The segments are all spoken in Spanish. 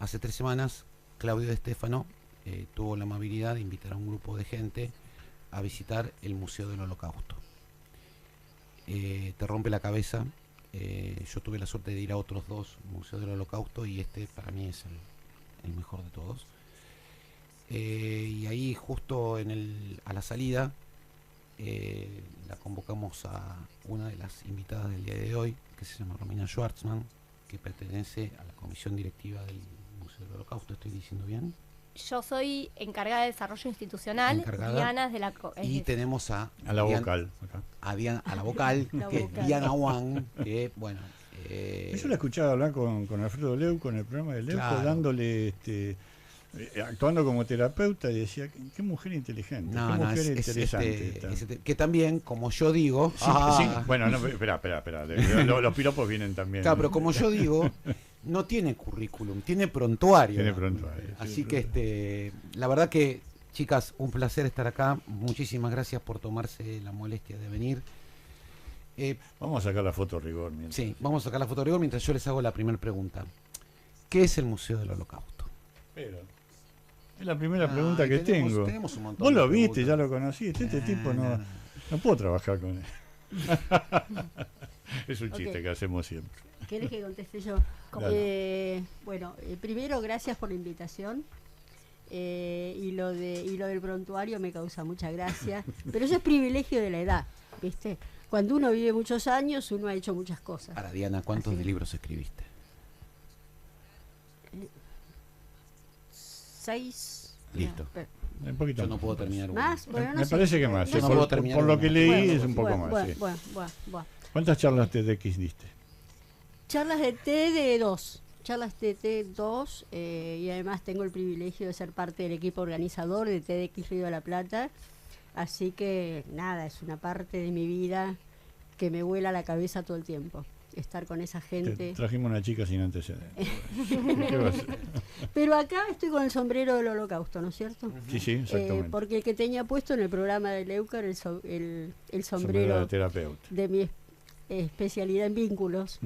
hace 3 semanas Claudio De Stefano tuvo la amabilidad de invitar a un grupo de gente a visitar el Museo del Holocausto. Te rompe la cabeza. Yo tuve la suerte de ir a otros 2 museos del Holocausto y este para mí es el mejor de todos. Y ahí justo a la salida la convocamos a una de las invitadas del día de hoy, que se llama Romina Schwartzman, que pertenece a la comisión directiva del Museo del Holocausto. ¿Estoy diciendo bien? Yo soy encargada de desarrollo institucional. Encargada. Diana es de la... Y tenemos a la vocal. Acá. A la vocal, que es Diana Wang, que bueno... Yo la escuchaba hablar con Alfredo Leuco en el programa de Leuco, claro, dándole... actuando como terapeuta, y decía, qué mujer inteligente, qué mujer interesante. Que también, como yo digo... Sí, bueno, no, espera, los piropos vienen también. Claro, pero como yo digo, no tiene currículum, tiene prontuario. Tiene prontuario. Así que, la verdad que, chicas, un placer estar acá. Muchísimas gracias por tomarse la molestia de venir. Vamos a sacar la foto rigor. Sí, vamos a sacar la foto rigor mientras yo les hago la primera pregunta. ¿Qué es el Museo del Holocausto? Pero... es la primera pregunta que tengo. Tenemos un montón. Vos lo viste, ya lo conociste. Este tipo no puedo trabajar con él. Es un chiste que hacemos siempre. ¿Querés que conteste yo? Bueno, primero, gracias por la invitación. Y lo del prontuario me causa mucha gracia. Pero eso es privilegio de la edad, ¿viste? Cuando uno vive muchos años, uno ha hecho muchas cosas. Ahora, Diana, ¿cuántos libros escribiste? 6. Listo. Un poquito yo no puedo terminar uno. ¿Más? Bueno, no me sé. Parece que más. No puedo terminar por lo que leí es un poco bueno, más. Bueno. ¿Cuántas charlas TEDx diste? Charlas de TED2. Charlas de TED2. Y además tengo el privilegio de ser parte del equipo organizador de TEDx Río de la Plata. Así que nada, es una parte de mi vida que me vuela la cabeza todo el tiempo. Estar con esa gente. Trajimos una chica sin antecedentes. ¿Qué va a ser? Pero acá estoy con el sombrero del Holocausto, ¿no es cierto? Sí, exactamente. Porque el que tenía puesto en el programa de Leucar el sombrero de terapeuta. De mi especialidad en vínculos,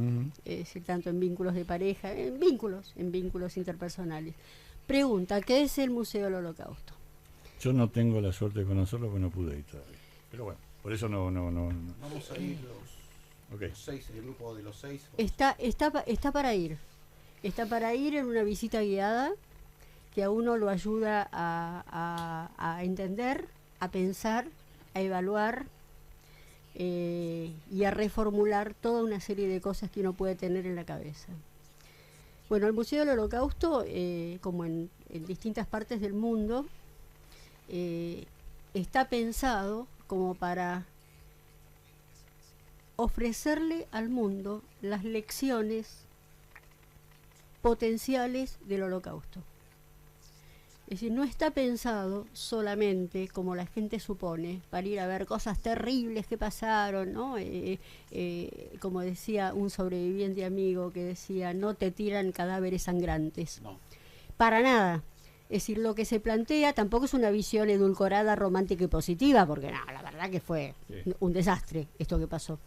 tanto en vínculos de pareja, en vínculos interpersonales. Pregunta, ¿qué es el Museo del Holocausto? Yo no tengo la suerte de conocerlo porque no pude ir todavía. Pero bueno, por eso no. Vamos a ir los 6, el grupo de los 6. Está para ir. Está para ir en una visita guiada que a uno lo ayuda a entender, a pensar, a evaluar y a reformular toda una serie de cosas que uno puede tener en la cabeza. Bueno, el Museo del Holocausto, como en distintas partes del mundo, está pensado como para ofrecerle al mundo las lecciones potenciales del Holocausto. Es decir, no está pensado solamente, como la gente supone, para ir a ver cosas terribles que pasaron, ¿no? Como decía un sobreviviente amigo que decía, no te tiran cadáveres sangrantes. No. Para nada. Es decir, lo que se plantea tampoco es una visión edulcorada, romántica y positiva, porque no, la verdad que fue un desastre esto que pasó.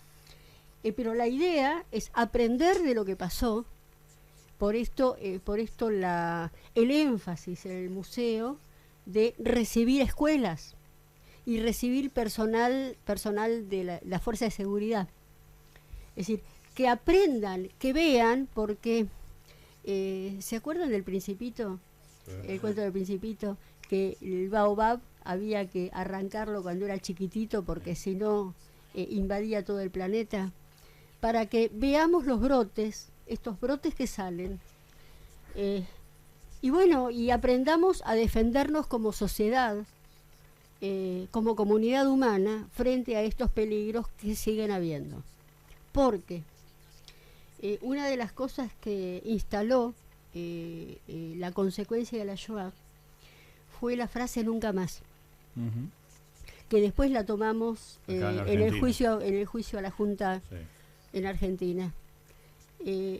Pero la idea es aprender de lo que pasó. Por esto el énfasis en el museo de recibir escuelas y recibir personal de la fuerza de seguridad. Es decir, que aprendan, que vean, porque ¿se acuerdan del Principito? El cuento del Principito, que el baobab había que arrancarlo cuando era chiquitito porque si no invadía todo el planeta, para que veamos los brotes, estos brotes que salen, y bueno, y aprendamos a defendernos como sociedad, como comunidad humana, frente a estos peligros que siguen habiendo. Porque una de las cosas que instaló la consecuencia de la Shoah fue la frase nunca más, que después la tomamos en el juicio a la Junta en Argentina.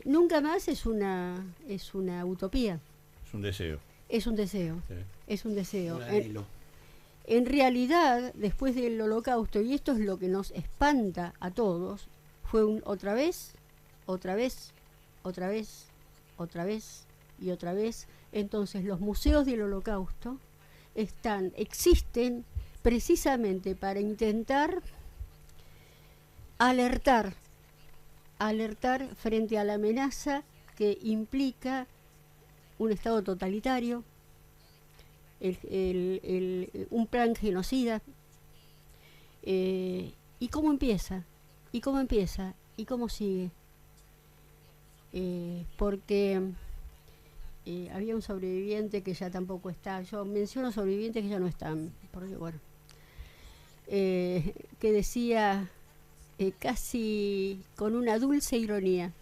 Nunca más es una utopía. Es un deseo. Es un deseo. Sí. Es un deseo. Un anhelo. En realidad, después del Holocausto, y esto es lo que nos espanta a todos, fue un otra vez, y otra vez. Entonces los museos del Holocausto existen precisamente para intentar alertar frente a la amenaza que implica un Estado totalitario, un plan genocida, y cómo empieza, y cómo sigue. Porque había un sobreviviente que ya tampoco está, yo menciono sobrevivientes que ya no están, porque bueno, que decía casi con una dulce ironía,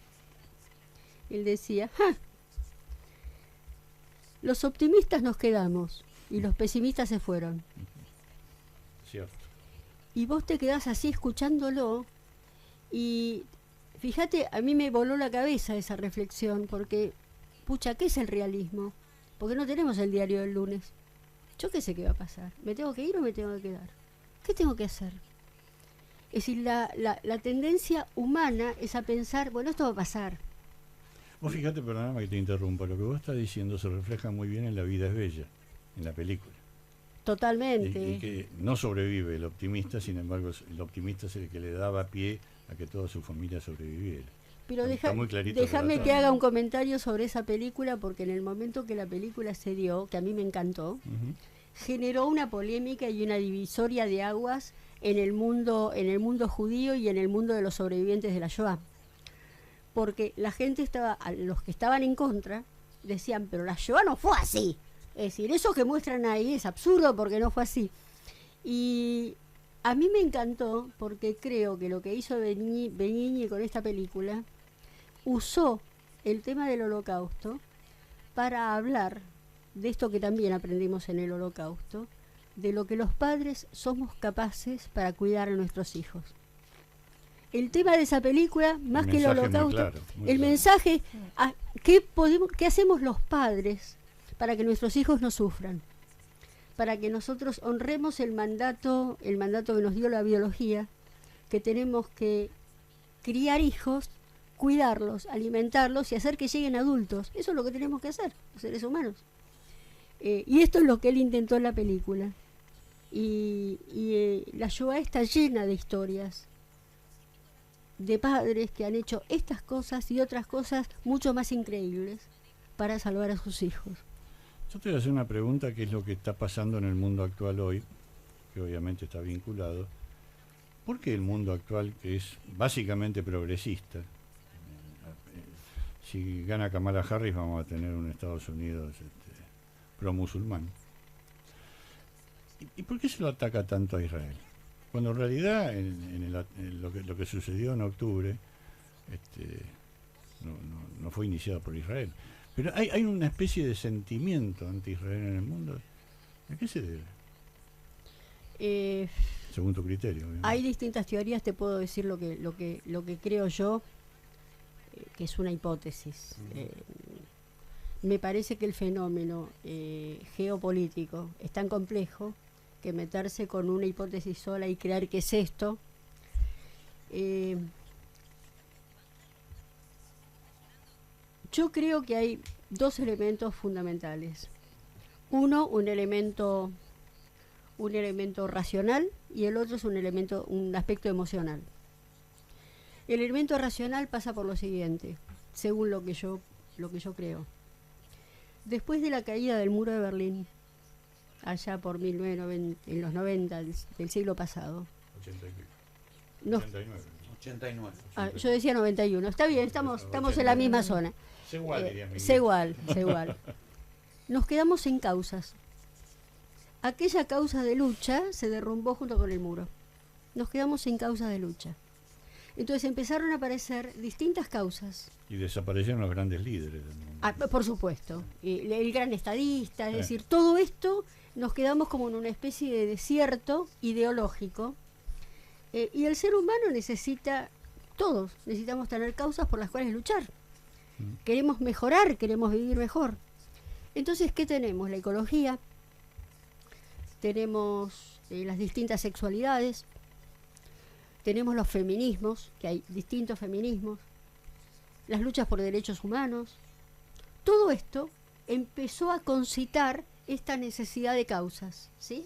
él decía: ¡ja! Los optimistas nos quedamos y los pesimistas se fueron. Cierto. Y vos te quedás así escuchándolo y fíjate, a mí me voló la cabeza esa reflexión, porque, pucha, ¿qué es el realismo? Porque no tenemos el diario del lunes. Yo qué sé qué va a pasar. ¿Me tengo que ir o me tengo que quedar? ¿Qué tengo que hacer? Es decir, la tendencia humana es a pensar, bueno, esto va a pasar. Vos fíjate, perdóname que te interrumpa, lo que vos estás diciendo se refleja muy bien en La vida es bella, en la película. Totalmente. Y que no sobrevive el optimista, sin embargo, el optimista es el que le daba pie a que toda su familia sobreviviera. Pero muy clarito déjame que haga un comentario sobre esa película, porque en el momento que la película se dio, que a mí me encantó, generó una polémica y una divisoria de aguas en el mundo judío y en el mundo de los sobrevivientes de la Shoah. Porque la gente los que estaban en contra, decían, pero la Shoah no fue así. Es decir, eso que muestran ahí es absurdo porque no fue así. Y a mí me encantó porque creo que lo que hizo Benigni con esta película, usó el tema del Holocausto para hablar de esto que también aprendimos en el Holocausto, de lo que los padres somos capaces para cuidar a nuestros hijos. El tema de esa película, más que el Holocausto, el mensaje, ¿qué hacemos los padres para que nuestros hijos no sufran? Para que nosotros honremos el mandato que nos dio la biología, que tenemos que criar hijos, cuidarlos, alimentarlos y hacer que lleguen adultos. Eso es lo que tenemos que hacer, los seres humanos. Y esto es lo que él intentó en la película. Y la Shoah está llena de historias de padres que han hecho estas cosas y otras cosas mucho más increíbles para salvar a sus hijos. Yo te voy a hacer una pregunta, que es lo que está pasando en el mundo actual hoy, que obviamente está vinculado. ¿Por qué el mundo actual, que es básicamente progresista, si gana Kamala Harris vamos a tener un Estados Unidos pro-musulmán? ¿Y por qué se lo ataca tanto a Israel? Cuando en realidad lo que sucedió en octubre no fue iniciado por Israel. Pero hay una especie de sentimiento anti-Israel en el mundo. ¿A qué se debe? Según tu criterio, obviamente. Hay distintas teorías, te puedo decir lo que creo yo, que es una hipótesis. Me parece que el fenómeno geopolítico es tan complejo que meterse con una hipótesis sola y creer que es esto, yo creo que hay dos elementos fundamentales. Uno, un elemento racional, y el otro es un aspecto emocional. El elemento racional pasa por lo siguiente, según lo que yo creo. Después de la caída del muro de Berlín, allá por 1990, en los 90 del siglo pasado. 89. Yo decía 91. Está bien, estamos en la misma zona. Segual. Nos quedamos en causas. Aquella causa de lucha se derrumbó junto con el muro. Nos quedamos en causas de lucha. Entonces empezaron a aparecer distintas causas. Y desaparecieron los grandes líderes del mundo. Por supuesto. El gran estadista, es decir, todo esto nos quedamos como en una especie de desierto ideológico. Y el ser humano todos necesitamos tener causas por las cuales luchar. Queremos mejorar, queremos vivir mejor. Entonces, ¿qué tenemos? La ecología, tenemos las distintas sexualidades, tenemos los feminismos, que hay distintos feminismos, las luchas por derechos humanos, todo esto empezó a concitar esta necesidad de causas, ¿sí?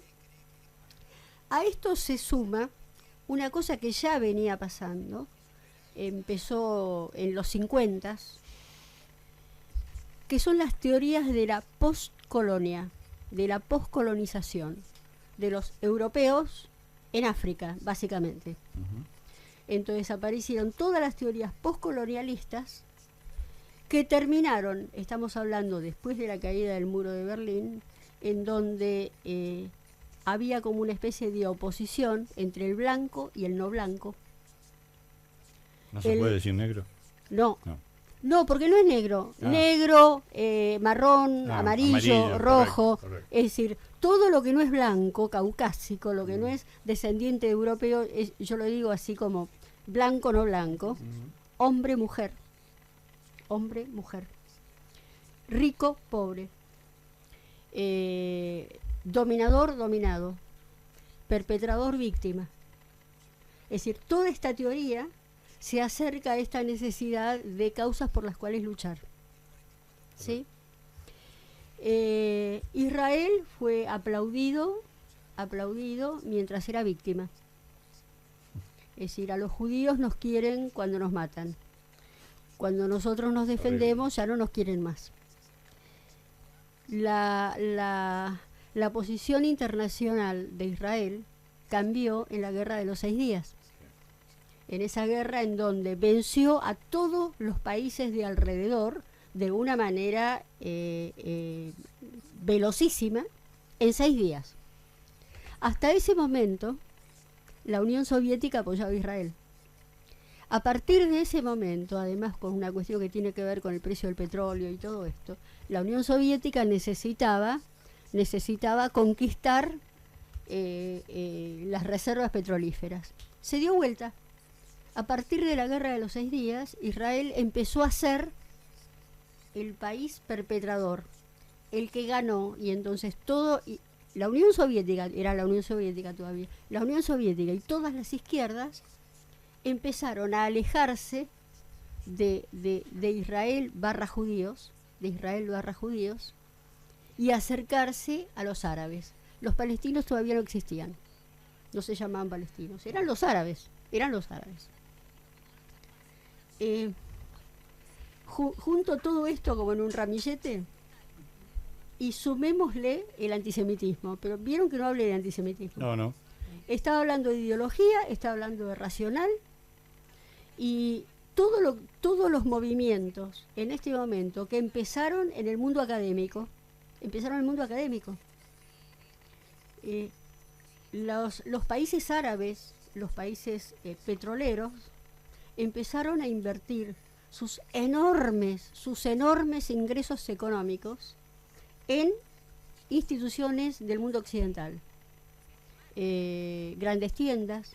A esto se suma una cosa que ya venía pasando, empezó en los 50, que son las teorías de la postcolonia, de la poscolonización de los europeos en África, básicamente. Entonces aparecieron todas las teorías postcolonialistas que terminaron, estamos hablando después de la caída del muro de Berlín, en donde había como una especie de oposición entre el blanco y el no blanco. ¿No se puede decir negro? No, porque no es negro. Negro, marrón, amarillo, rojo. Correcto. Es decir, todo lo que no es blanco, caucásico, lo que no es descendiente de europeo, yo lo digo así como blanco, no blanco, hombre, mujer. Hombre, mujer. Rico, pobre. Dominador, dominado. Perpetrador, víctima. Es decir, toda esta teoría se acerca a esta necesidad de causas por las cuales luchar. ¿Sí? Israel fue aplaudido mientras era víctima. Es decir, a los judíos nos quieren cuando nos matan. Cuando nosotros nos defendemos ya no nos quieren más. La posición internacional de Israel cambió en la Guerra de los 6 días. En esa guerra en donde venció a todos los países de alrededor de una manera velocísima en 6 días. Hasta ese momento, la Unión Soviética apoyaba a Israel. A partir de ese momento, además con una cuestión que tiene que ver con el precio del petróleo y todo esto, la Unión Soviética necesitaba conquistar las reservas petrolíferas. Se dio vuelta. A partir de la Guerra de los 6 días, Israel empezó a ser el país perpetrador, el que ganó, y entonces la Unión Soviética, era la Unión Soviética todavía, la Unión Soviética y todas las izquierdas empezaron a alejarse de Israel barra judíos, y acercarse a los árabes. Los palestinos todavía no existían, no se llamaban palestinos, eran los árabes. Junto todo esto como en un ramillete y sumémosle el antisemitismo, pero vieron que no hablé de antisemitismo. No. Estaba hablando de ideología, estaba hablando de racional, y todos los movimientos en este momento que empezaron en el mundo académico, los países árabes, los países petroleros, empezaron a invertir sus enormes ingresos económicos en instituciones del mundo occidental. Grandes tiendas,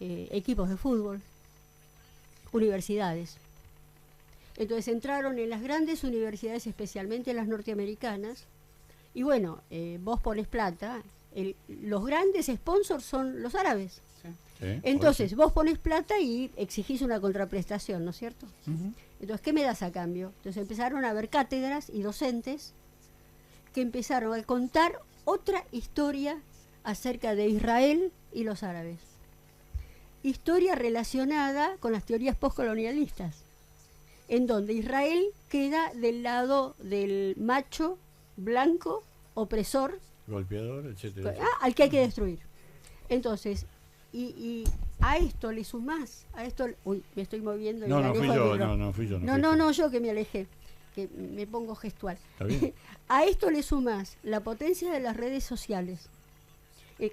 equipos de fútbol, universidades. Entonces entraron en las grandes universidades, especialmente las norteamericanas, y bueno, vos pones plata, los grandes sponsors son los árabes. Entonces vos pones plata y exigís una contraprestación, ¿no es cierto? Entonces, ¿qué me das a cambio? Entonces empezaron a haber cátedras y docentes que empezaron a contar otra historia acerca de Israel y los árabes. Historia relacionada con las teorías postcolonialistas, en donde Israel queda del lado del macho blanco, opresor, golpeador, etcétera, al que hay que destruir. Entonces, y a esto le sumás, uy, me estoy moviendo. No fui yo. No, yo que me alejé, que me pongo gestual. ¿Está bien? A esto le sumás la potencia de las redes sociales,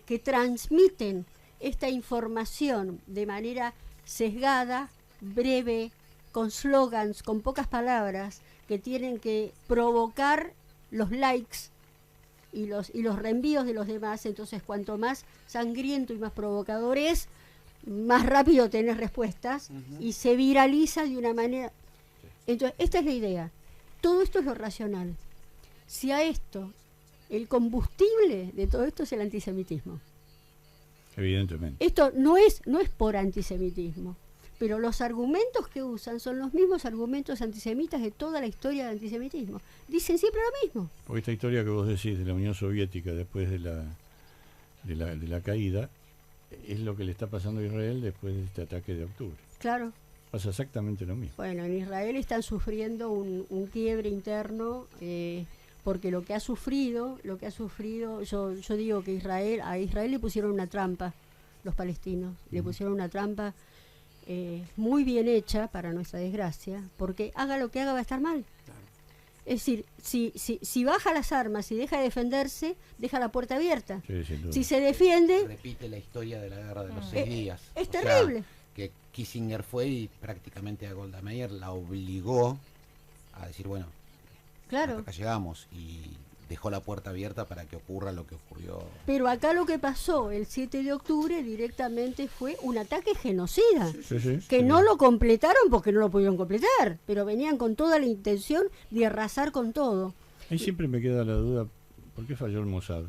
que transmiten esta información de manera sesgada, breve, con slogans, con pocas palabras, que tienen que provocar los likes y los reenvíos de los demás. Entonces, cuanto más sangriento y más provocador es, más rápido tenés respuestas, y se viraliza de una manera. Entonces, esta es la idea. Todo esto es lo racional. Si a esto, el combustible de todo esto es el antisemitismo. Evidentemente. Esto no es por antisemitismo. pero los argumentos que usan son los mismos argumentos antisemitas de toda la historia del antisemitismo. Dicen siempre lo mismo. Porque esta historia que vos decís de la Unión Soviética después de la caída es lo que le está pasando a Israel después de este ataque de octubre. Claro. Pasa exactamente lo mismo. Bueno, en Israel están sufriendo un quiebre interno, porque lo que ha sufrido, yo digo que a Israel le pusieron una trampa, los palestinos, le pusieron una trampa muy bien hecha, para nuestra desgracia, porque haga lo que haga va a estar mal. Claro. Es decir, si baja las armas y deja de defenderse, deja la puerta abierta. Sí, si se defiende... Repite la historia de la guerra de los 6 días. Es terrible. Que Kissinger fue y prácticamente a Golda Meir la obligó a decir, bueno, claro, hasta acá llegamos, y dejó la puerta abierta para que ocurra lo que ocurrió. Pero acá lo que pasó el 7 de octubre directamente fue un ataque genocida, que no lo completaron porque no lo pudieron completar, pero venían con toda la intención de arrasar con todo. Ahí siempre me queda la duda, ¿por qué falló el Mossad?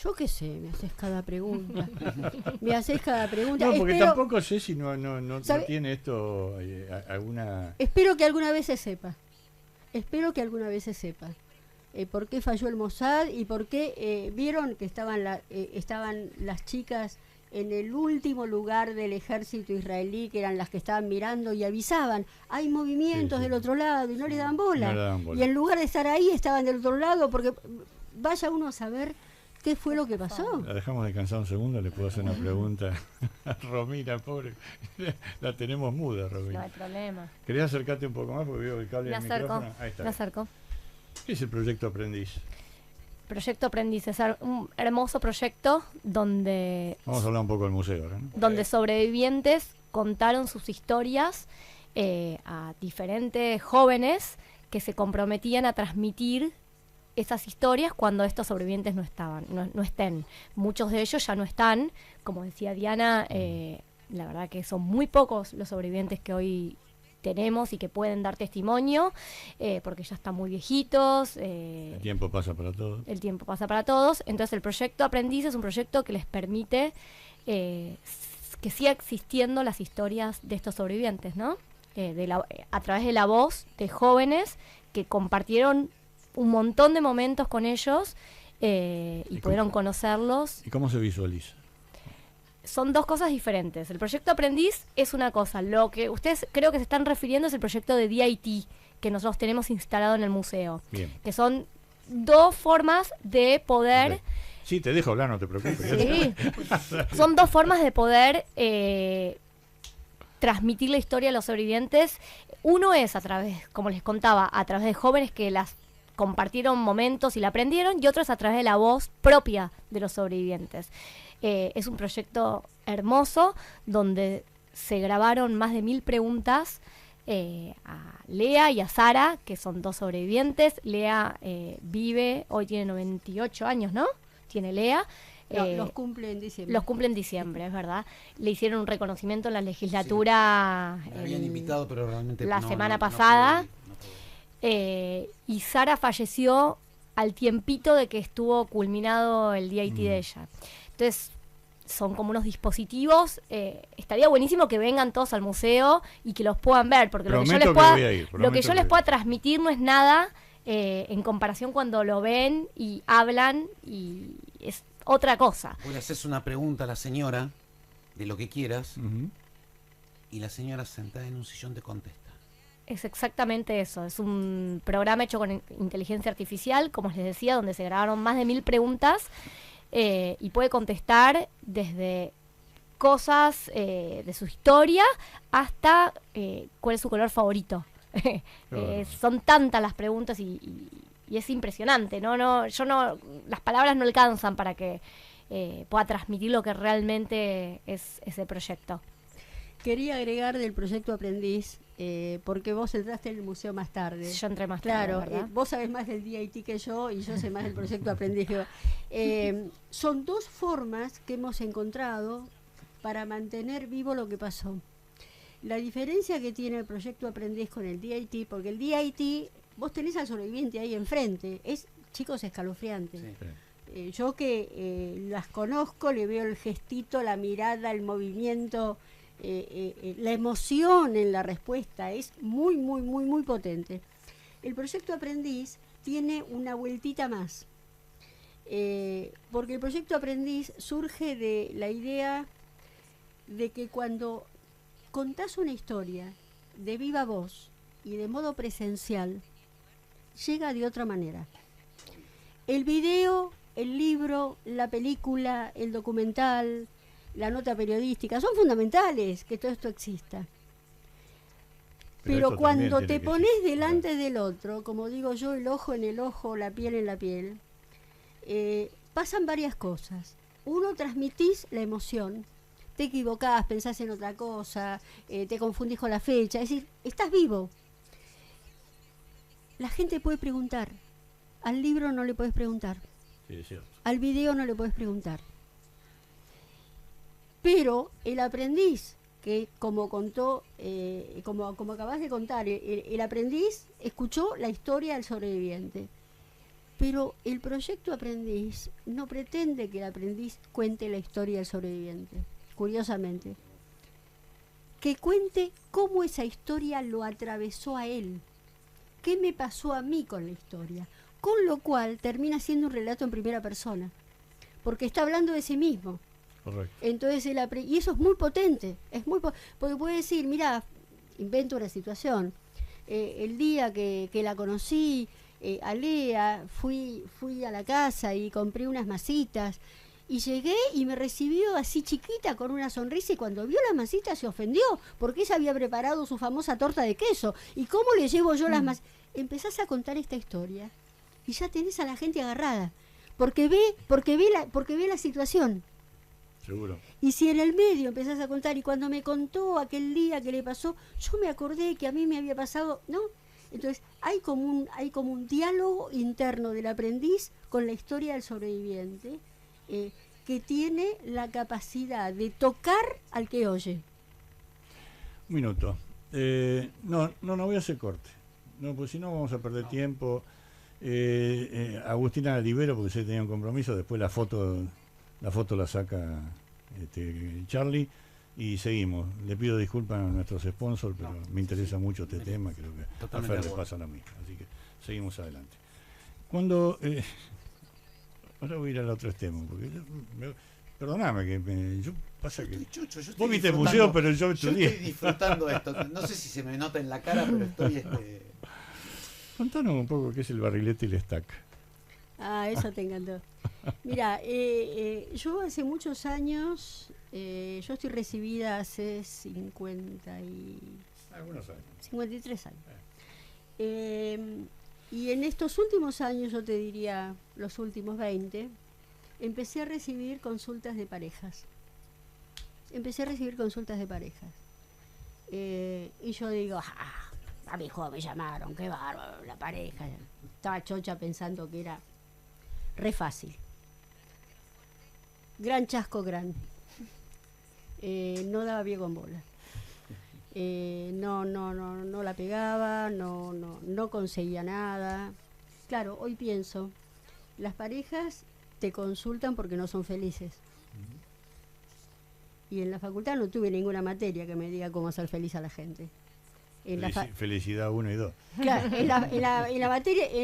Yo qué sé, me haces cada pregunta. No, porque tampoco sé si no tiene esto alguna... Espero que alguna vez se sepa. ¿Por qué falló el Mossad y por qué vieron que estaban las chicas en el último lugar del ejército israelí, que eran las que estaban mirando y avisaban, hay movimientos del otro lado, y no le daban bola. Y en lugar de estar ahí, estaban del otro lado, porque vaya uno a saber qué fue lo que pasó. La dejamos descansar un segundo, le puedo hacer una pregunta a Romina, pobre. La tenemos muda, Romina. No hay problema. ¿Querés acercarte un poco más? Porque veo el cable del micrófono. Ahí está. Me acerco. ¿Qué es el Proyecto Aprendiz? Proyecto Aprendiz es un hermoso proyecto donde... Vamos a hablar un poco del museo ahora, ¿no? Donde sobrevivientes contaron sus historias a diferentes jóvenes que se comprometían a transmitir esas historias cuando estos sobrevivientes no estén. Muchos de ellos ya no están, como decía Diana, la verdad que son muy pocos los sobrevivientes que hoy tenemos y que pueden dar testimonio, porque ya están muy viejitos. El tiempo pasa para todos. Entonces el proyecto Aprendiz es un proyecto que les permite que siga existiendo las historias de estos sobrevivientes, ¿no? A través de la voz de jóvenes que compartieron un montón de momentos con ellos y pudieron conocerlos. ¿Y cómo se visualiza? Son dos cosas diferentes. El proyecto Aprendiz es una cosa. Lo que ustedes creo que se están refiriendo es el proyecto de DIT que nosotros tenemos instalado en el museo. Bien. Que son dos formas de poder... Okay. Sí, te dejo hablar, no te preocupes. Sí. Son dos formas de poder transmitir la historia a los sobrevivientes. Uno es a través, como les contaba, a través de jóvenes que las compartieron momentos y la aprendieron, y otro es a través de la voz propia de los sobrevivientes. Es un proyecto hermoso donde se grabaron más de 1000 preguntas a Lea y a Sara, que son dos sobrevivientes. Lea vive, hoy tiene 98 años, ¿no? Tiene Lea. Los cumple en diciembre. Los cumple en diciembre, es verdad. Le hicieron un reconocimiento en la legislatura. Sí. Me habían invitado, pero realmente la semana pasada. Y Sara falleció al tiempito de que estuvo culminado el DIT de ella. Entonces, son como unos dispositivos. Estaría buenísimo que vengan todos al museo y que los puedan ver, porque lo que yo les pueda transmitir no es nada en comparación cuando lo ven y hablan, y es otra cosa. Vos le haces una pregunta a la señora de lo que quieras, y la señora sentada en un sillón te contesta. Es exactamente eso. Es un programa hecho con inteligencia artificial, como les decía, donde se grabaron más de 1000 preguntas. Y puede contestar desde cosas de su historia hasta cuál es su color favorito. Son tantas las preguntas y es impresionante, ¿no? Las palabras no alcanzan para que pueda transmitir lo que realmente es ese proyecto. Quería agregar del proyecto Aprendiz, porque vos entraste en el museo más tarde. Yo entré más tarde, claro, vos sabés más del DIT que yo, y yo sé más del proyecto Aprendiz. Son dos formas que hemos encontrado para mantener vivo lo que pasó. La diferencia que tiene el proyecto Aprendiz con el DIT, porque el DIT, vos tenés al sobreviviente ahí enfrente, es, chicos, escalofriante. Sí. Yo que las conozco, le veo el gestito, la mirada, el movimiento, la emoción en la respuesta es muy, muy, muy, muy potente. El proyecto Aprendiz tiene una vueltita más, porque el proyecto Aprendiz surge de la idea de que cuando contás una historia de viva voz y de modo presencial, llega de otra manera. El video, el libro, la película, el documental, la nota periodística, son fundamentales que todo esto exista. Pero cuando te pones delante del otro, como digo yo, el ojo en el ojo, la piel en la piel, pasan varias cosas. Uno, transmitís la emoción, te equivocás, pensás en otra cosa, te confundís con la fecha, es decir, estás vivo. La gente puede preguntar, al libro no le puedes preguntar, sí, es cierto. Al video no le puedes preguntar. Pero el aprendiz, que como contó, como acabas de contar, el aprendiz escuchó la historia del sobreviviente. Pero el proyecto Aprendiz no pretende que el aprendiz cuente la historia del sobreviviente, curiosamente. Que cuente cómo esa historia lo atravesó a él. ¿Qué me pasó a mí con la historia? Con lo cual termina siendo un relato en primera persona, porque está hablando de sí mismo. Correcto. Entonces y eso es muy potente, porque puede decir, mira, invento una situación, el día que la conocí a Lea, fui a la casa y compré unas masitas y llegué y me recibió así chiquita con una sonrisa, y cuando vio las masitas se ofendió porque ella había preparado su famosa torta de queso. ¿Y cómo le llevo yo las masitas? Empezás a contar esta historia y ya tenés a la gente agarrada porque ve la situación. Seguro. Y si en el medio empezás a contar, y cuando me contó aquel día que le pasó, yo me acordé que a mí me había pasado, ¿no? Entonces hay como un diálogo interno del aprendiz con la historia del sobreviviente, que tiene la capacidad de tocar al que oye. Un minuto. No voy a hacer corte. No, pues si no vamos a perder tiempo. Agustina libero porque se tenía un compromiso. Después la foto la saca Charlie y seguimos. Le pido disculpas a nuestros sponsors, pero me interesa mucho este tema. Creo que a Fer le pasa lo mismo. Así que seguimos adelante. Ahora voy a ir al otro extremo, porque perdóname que yo pasa que vos viste el museo, pero yo estudié. Yo estoy disfrutando esto. No sé si se me nota en la cara, pero estoy Contanos un poco qué es el barrilete y el stack. Ah, eso te encantó. Mira, yo hace muchos años, yo estoy recibida hace 53 años. Y en estos últimos años, yo te diría los últimos 20, empecé a recibir consultas de parejas. Y yo digo, a mi hijo me llamaron, qué bárbaro, la pareja. Estaba chocha pensando que era re fácil. Gran chasco, no daba pie con bola. No la pegaba, no conseguía nada. Claro, hoy pienso, las parejas te consultan porque no son felices. Y en la facultad no tuve ninguna materia que me diga cómo hacer feliz a la gente. Felicidad 1 y 2. Claro, en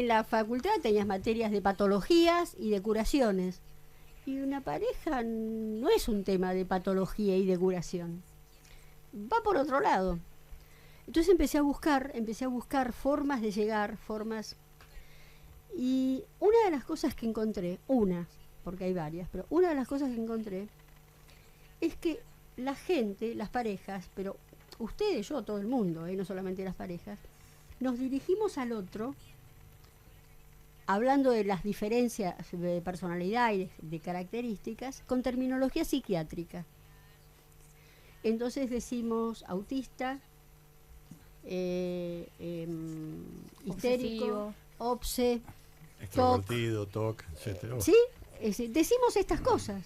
la facultad tenías materias de patologías y de curaciones. Y una pareja no es un tema de patología y de curación. Va por otro lado. Entonces empecé a buscar formas de llegar, y una de las cosas que encontré, porque hay varias, pero una de las cosas que encontré es que la gente, las parejas, pero ustedes, yo, todo el mundo, no solamente las parejas, nos dirigimos al otro hablando de las diferencias de personalidad y de características con terminología psiquiátrica. Entonces decimos autista, histérico, obse, extrovertido, TOC, etcétera. ¿Sí? Decimos estas cosas.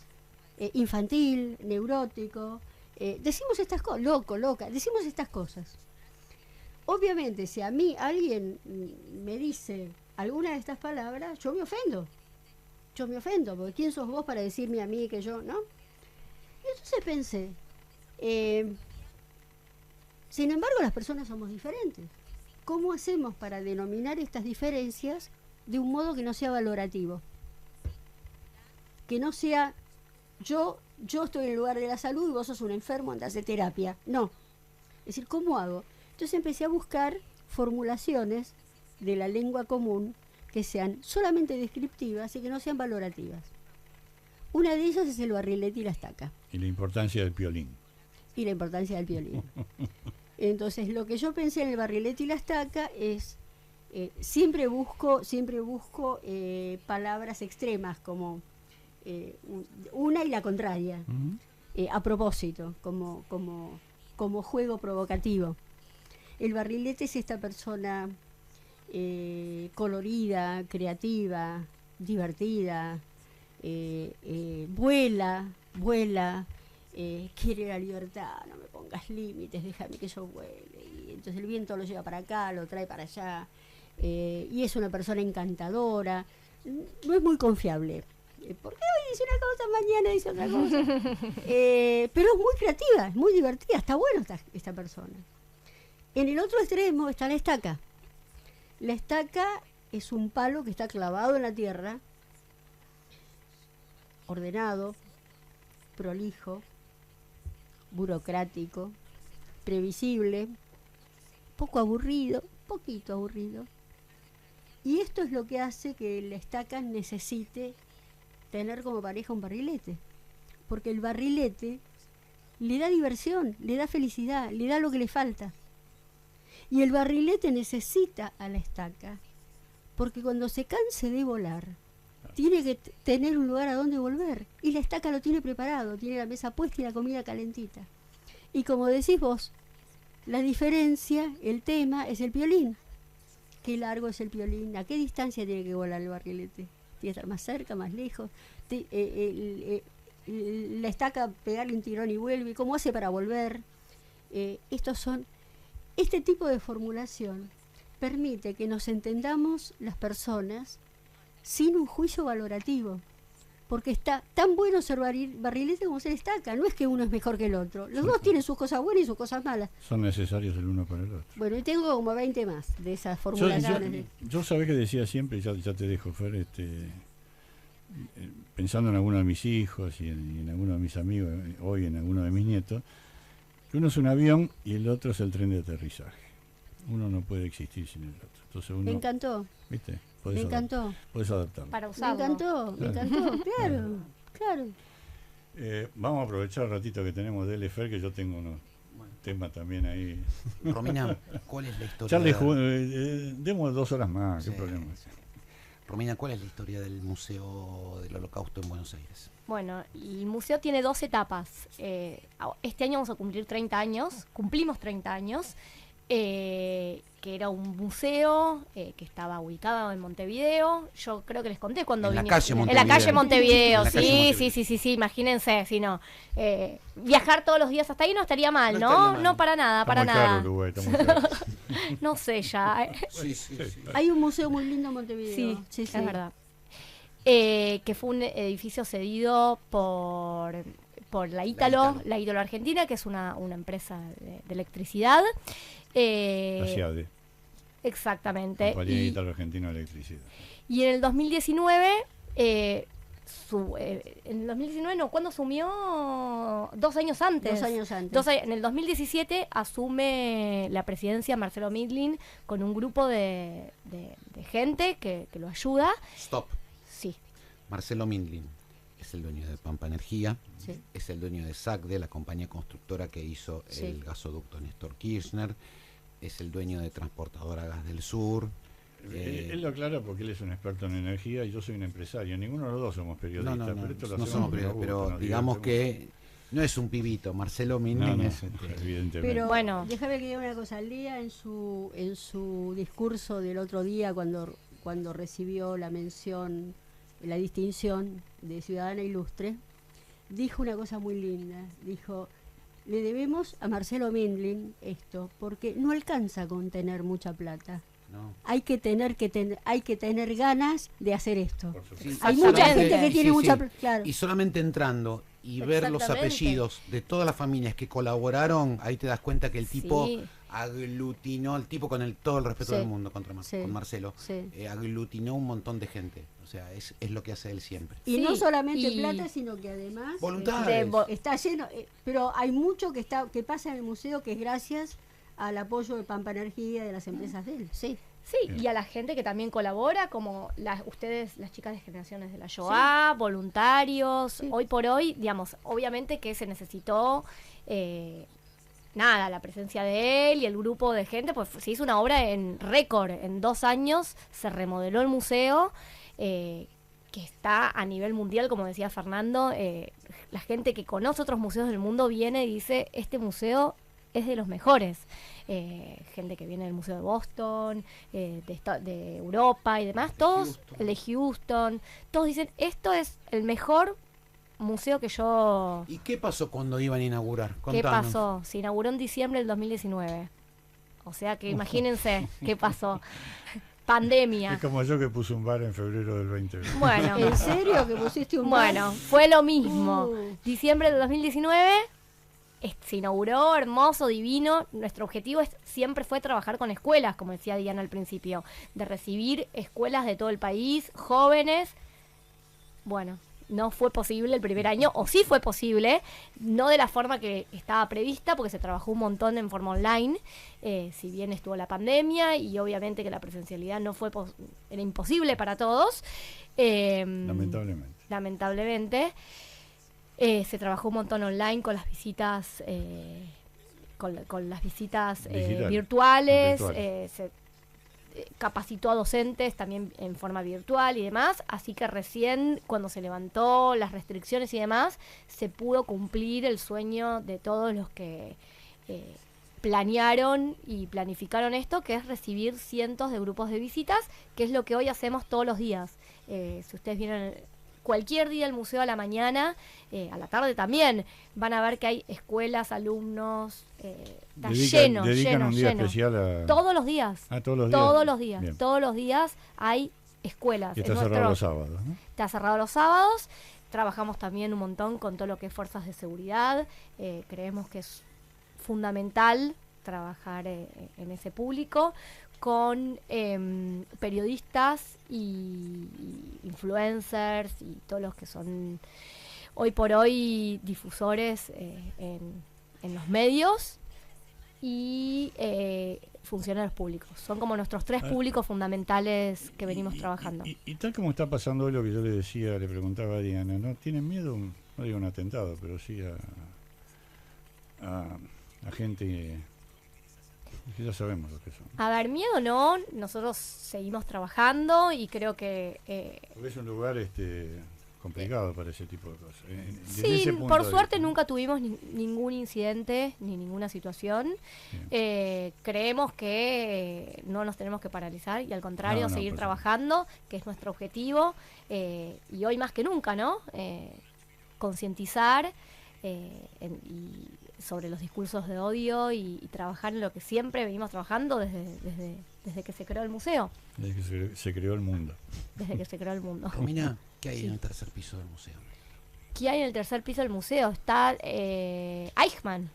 Infantil, neurótico, decimos estas cosas, loco, loca, decimos estas cosas. Obviamente, si a mí alguien me dice alguna de estas palabras, yo me ofendo, porque ¿quién sos vos para decirme a mí que yo, no? Y entonces pensé, Sin embargo, las personas somos diferentes. ¿Cómo hacemos para denominar estas diferencias de un modo que no sea valorativo? Que no sea, yo estoy en el lugar de la salud y vos sos un enfermo, andás de terapia. No. Es decir, ¿cómo hago? Entonces empecé a buscar formulaciones de la lengua común que sean solamente descriptivas y que no sean valorativas. Una de ellas es el barrilete y la estaca. Y la importancia del piolín. Y la importancia del piolín. Entonces, lo que yo pensé en el barrilete y la estaca es, siempre busco palabras extremas, como una y la contraria, a propósito, como juego provocativo. El barrilete es esta persona colorida, creativa, divertida, vuela, quiere la libertad, no me pongas límites, déjame que yo vuele. Y entonces el viento lo lleva para acá, lo trae para allá, y es una persona encantadora, no es muy confiable. Porque hoy dice una cosa, mañana dice otra cosa. Pero es muy creativa, es muy divertida, está bueno esta persona. En el otro extremo está la estaca. La estaca es un palo que está clavado en la tierra, ordenado, prolijo, burocrático, previsible, poquito aburrido. Y esto es lo que hace que la estaca necesite tener como pareja un barrilete. Porque el barrilete le da diversión, le da felicidad, le da lo que le falta. Y el barrilete necesita a la estaca, porque cuando se canse de volar, tiene que tener un lugar a donde volver. Y la estaca lo tiene preparado, tiene la mesa puesta y la comida calentita. Y como decís vos, la diferencia, el tema, es el piolín. ¿Qué largo es el piolín? ¿A qué distancia tiene que volar el barrilete? ¿Tiene que estar más cerca, más lejos? La estaca pegarle un tirón y vuelve. ¿Cómo hace para volver? Este tipo de formulación permite que nos entendamos las personas sin un juicio valorativo, porque está tan bueno ser barrilete como ser estaca. No es que uno es mejor que el otro, los dos tienen sus cosas buenas y sus cosas malas. Son necesarios el uno para el otro. Bueno, y tengo como 20 más de esas formulaciones. Yo sabés que decía siempre, ya te dejo, Fer, pensando en alguno de mis hijos y en alguno de mis amigos, hoy en alguno de mis nietos, que uno es un avión y el otro es el tren de aterrizaje. Uno no puede existir sin el otro. Entonces uno, me encantó. ¿Viste? Me encantó. Podés adaptarlo. Para usarlo. Me encantó, claro. Vamos a aprovechar el ratito que tenemos de Fer, que yo tengo unos temas también ahí. Romina, ¿cuál es la historia? Charlie, demos 2 horas más, sí, qué problema. Romina, ¿cuál es la historia del Museo del Holocausto en Buenos Aires? Bueno, el museo tiene 2 etapas. Este año vamos a cumplir 30 años, cumplimos 30 años, que era un museo que estaba ubicado en Montevideo. Yo creo que les conté cuando en vine. La calle Montevideo. En la calle Montevideo, En la calle Montevideo. sí, imagínense, si no. Viajar todos los días hasta ahí no estaría mal, ¿no? estaría mal. No, para nada, Está para muy nada. caro Uruguay, está muy caro. No sé ya. Sí. Hay un museo muy lindo en Montevideo. Sí, es verdad. Que fue un edificio cedido por la Ítalo Argentina, que es una empresa de electricidad. La CIADE. Exactamente. Compañía Ítalo Argentina de Electricidad. Y en el 2019, en el 2019 no, ¿cuándo asumió? 2 años antes. 2 años antes. En el 2017 asume la presidencia Marcelo Midlin con un grupo de gente que lo ayuda. Stop. Sí. Marcelo Mindlin es el dueño de Pampa Energía, Sí. es el dueño de SACDE, la compañía constructora que hizo Sí. el gasoducto Néstor Kirchner, es el dueño de Transportadora Gas del Sur. Él lo aclara porque él es un experto en energía y yo soy un empresario. Ninguno de los dos somos periodistas. No pero esto lo no hacemos somos porque periodistas, nos pero gusta, nos digamos divertimos. que no es un pibito. Marcelo Mindlin No, es... evidentemente. Pero Bueno. déjame que diga una cosa. Al día en su discurso del otro día, cuando recibió la mención, la distinción de Ciudadana Ilustre, dijo una cosa muy linda. Dijo, le debemos a Marcelo Mindlin esto, porque no alcanza con tener mucha plata. No. Hay que tener ganas de hacer esto. Por supuesto. Sí, Hay mucha Exactamente. gente que tiene Sí, mucha sí. plata. Claro. Y solamente entrando y ver los Exactamente. apellidos de todas las familias que colaboraron, ahí te das cuenta que el tipo Sí. aglutinó, el tipo con todo el respeto Sí. del mundo contra Sí. con Marcelo, Sí. aglutinó un montón de gente. O sea, es lo que hace él siempre. Y Sí, no solamente y- plata, sino que además Voluntades. está lleno, pero hay mucho que pasa en el museo que es gracias al apoyo de Pampa Energía, de las empresas de él. Sí. Sí, y a la gente que también colabora, como ustedes, las chicas de Generaciones de la Shoah, voluntarios. Sí. Hoy por hoy, digamos, obviamente que se necesitó, la presencia de él y el grupo de gente, pues se hizo una obra en récord. En 2 años se remodeló el museo, que está a nivel mundial, como decía Fernando. La gente que conoce otros museos del mundo viene y dice, este museo es de los mejores. Gente que viene del Museo de Boston, de Europa y demás, todos, Houston. el de Houston, todos dicen, esto es el mejor museo que yo... ¿Y qué pasó cuando iban a inaugurar? ¿Qué Contanos. pasó? Se inauguró en diciembre del 2019. O sea que imagínense qué pasó. Pandemia. Es como yo que puse un bar en febrero del 2020. Bueno, ¿En serio que pusiste un bueno, fue lo mismo. Uh. Diciembre del 2019 se inauguró, hermoso, divino. Nuestro objetivo siempre fue trabajar con escuelas, como decía Diana al principio, de recibir escuelas de todo el país, jóvenes. Bueno, no fue posible el primer año, o sí fue posible, no de la forma que estaba prevista, porque se trabajó un montón en forma online, si bien estuvo la pandemia y obviamente que la presencialidad no fue era imposible para todos. Lamentablemente. Lamentablemente. Se trabajó un montón online con las visitas, con las visitas virtuales. Se capacitó a docentes también en forma virtual y demás, así que recién cuando se levantó las restricciones y demás, se pudo cumplir el sueño de todos los que planearon y planificaron esto, que es recibir cientos de grupos de visitas, que es lo que hoy hacemos todos los días. Si ustedes vienen cualquier día al museo a la mañana, a la tarde también, van a ver que hay escuelas, alumnos, está lleno, dedican lleno, un día lleno. especial a... Todos los días. todos los días. Todos los días. Bien. Todos los días hay escuelas. Y está Es cerrado nuestro- los sábados, ¿no? Está cerrado los sábados. Trabajamos también un montón con todo lo que es fuerzas de seguridad. Creemos que es fundamental trabajar en ese público con periodistas y influencers y todos los que son hoy por hoy difusores en los medios y funcionarios públicos. Son como nuestros 3 públicos fundamentales que venimos trabajando. Y tal como está pasando hoy lo que yo le decía, le preguntaba a Diana, ¿no tienen miedo? No digo un atentado, pero sí a gente que ya sabemos lo que son. A ver, miedo no, nosotros seguimos trabajando y creo que... Porque es un lugar complicado para ese tipo de cosas. Desde sí, ese punto por de suerte vista, ¿no? nunca tuvimos ningún incidente ni ninguna situación. Creemos que no nos tenemos que paralizar y al contrario, No, seguir por trabajando, que es nuestro objetivo. Y hoy más que nunca, ¿no? Concientizar y sobre los discursos de odio y trabajar en lo que siempre venimos trabajando desde que se creó el museo. Desde que se creó el mundo. Desde que se creó el mundo. Romina, ¿qué hay Sí. en el tercer piso del museo? ¿Qué hay en el tercer piso del museo? Está Eichmann.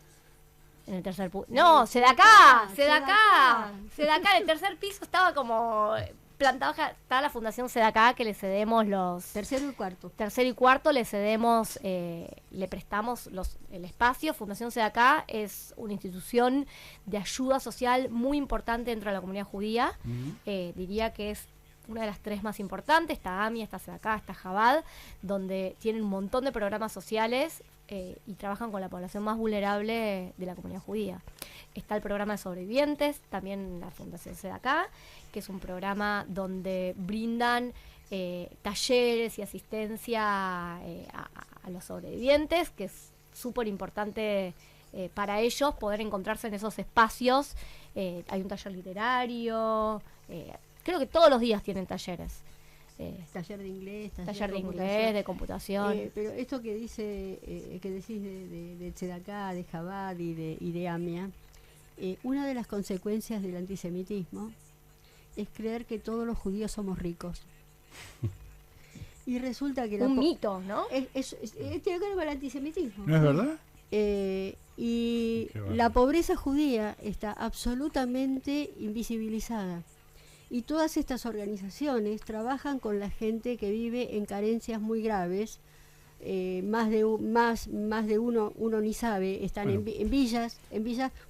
En el tercer piso. No, Sedacá. En el tercer piso estaba como plantado. Está la Fundación Sedacá, que le cedemos los... Tercero y cuarto. Tercero y cuarto le cedemos, le prestamos el espacio. Fundación Sedacá es una institución de ayuda social muy importante dentro de la comunidad judía. Diría que es una de las 3 más importantes. Está AMI, está Sedacá, está Jabad, donde tienen un montón de programas sociales y trabajan con la población más vulnerable de la comunidad judía. Está el programa de sobrevivientes, también la Fundación Sedacá, que es un programa donde brindan talleres y asistencia a los sobrevivientes, que es súper importante para ellos poder encontrarse en esos espacios. Hay un taller literario, creo que todos los días tienen talleres. Taller de inglés, Taller de computación. inglés, de computación. Pero esto que que decís de Tzedakah, de Jabad y de AMIA, una de las consecuencias del antisemitismo es creer que todos los judíos somos ricos. Y resulta que un mito, ¿no? tiene que ver con el antisemitismo. ¿No es verdad? Y Qué bárbaro. la pobreza judía está absolutamente invisibilizada. Y todas estas organizaciones trabajan con la gente que vive en carencias muy graves. Más de uno ni sabe, están Bueno. en villas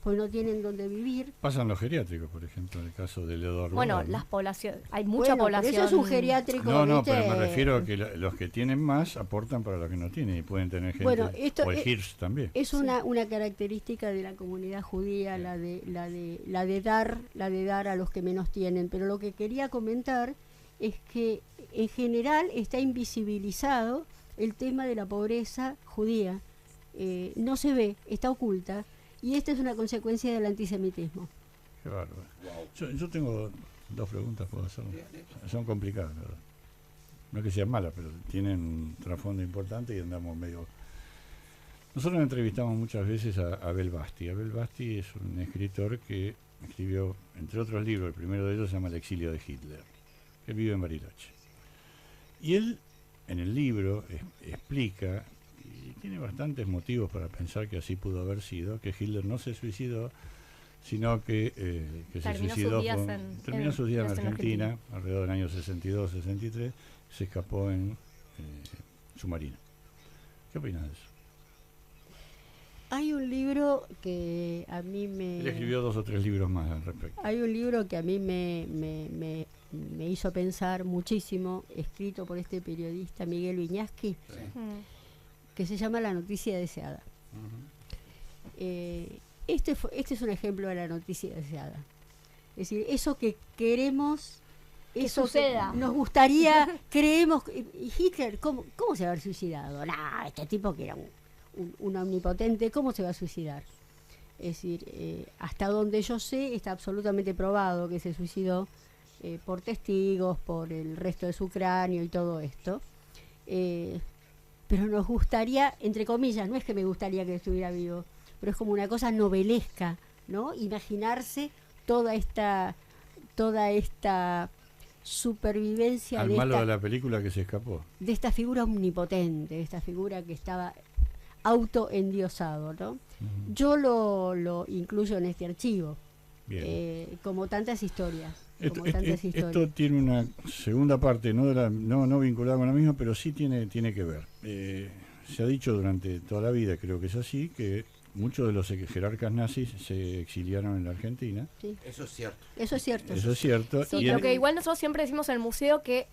pues no tienen donde vivir. Pasan los geriátricos, por ejemplo, en el caso de Eduardo. Bueno, Bordal, ¿no? las poblaciones, hay mucha Bueno, pero población. eso es un geriátrico. No, ¿viste? pero me refiero a que los que tienen más aportan para los que no tienen y pueden tener gente. Bueno, esto o el Hirsch también. Es una característica de la comunidad judía, la de dar a los que menos tienen. Pero lo que quería comentar es que en general está invisibilizado el tema de la pobreza judía. No se ve, está oculta, y esta es una consecuencia del antisemitismo. Qué bárbaro. Yo tengo 2 preguntas, puedo hacer. Son complicadas, la verdad. No es que sean malas, pero tienen un trasfondo importante y andamos medio... Nosotros entrevistamos muchas veces a Abel Basti. Abel Basti es un escritor que escribió, entre otros libros, el primero de ellos se llama El exilio de Hitler, que vive en Bariloche. Y él, en el libro, explica, y tiene bastantes motivos para pensar que así pudo haber sido, que Hitler no se suicidó, sino que se Terminó suicidó, sus días en terminó sus días en Argentina. Argentina, alrededor del año 62-63, se escapó en submarino. ¿Qué opinas de eso? Hay un libro que a mí me... Él escribió 2 o 3 libros más al respecto. Hay un libro que a mí me hizo pensar muchísimo, escrito por este periodista Miguel Viñaski, que se llama La noticia deseada. Este es un ejemplo de la noticia deseada. Es decir, eso que queremos, Que eso suceda. nos gustaría, creemos... ¿Y Hitler cómo se va a haber suicidado? Nah, este tipo que era un omnipotente, ¿cómo se va a suicidar? Es decir, hasta donde yo sé, está absolutamente probado que se suicidó por testigos, por el resto de su cráneo y todo esto. Pero nos gustaría, entre comillas, no es que me gustaría que estuviera vivo, pero es como una cosa novelesca, ¿no? Imaginarse toda esta supervivencia Al malo de la película que se escapó. de esta figura omnipotente, de esta figura que estaba autoendiosado, ¿no? Yo lo incluyo en este archivo, como tantas historias. Esto tiene una segunda parte, no vinculada con la misma, pero sí tiene que ver. Se ha dicho durante toda la vida, creo que es así, que muchos de los jerarcas nazis se exiliaron en la Argentina. Sí. Eso es cierto. Eso es cierto. Eso es cierto. Sí, y pero que igual nosotros siempre decimos en el museo que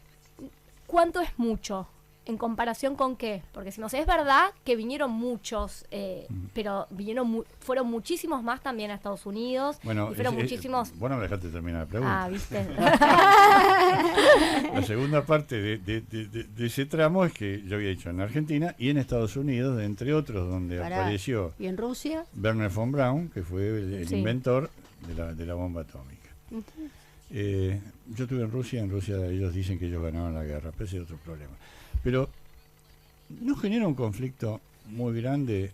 ¿cuánto es mucho? ¿En comparación con qué? Porque si no sé, es verdad que vinieron muchos, pero fueron muchísimos más también a Estados Unidos. Bueno, y fueron muchísimos... Vos no me dejaste terminar la pregunta. Ah, ¿viste? La segunda parte de ese tramo es que yo había dicho en Argentina y en Estados Unidos, entre otros, donde apareció ¿Y en Rusia? Werner von Braun, que fue el Sí. inventor de la bomba atómica. Yo estuve en Rusia ellos dicen que ellos ganaron la guerra, pero ese es otro problema. Pero ¿no genera un conflicto muy grande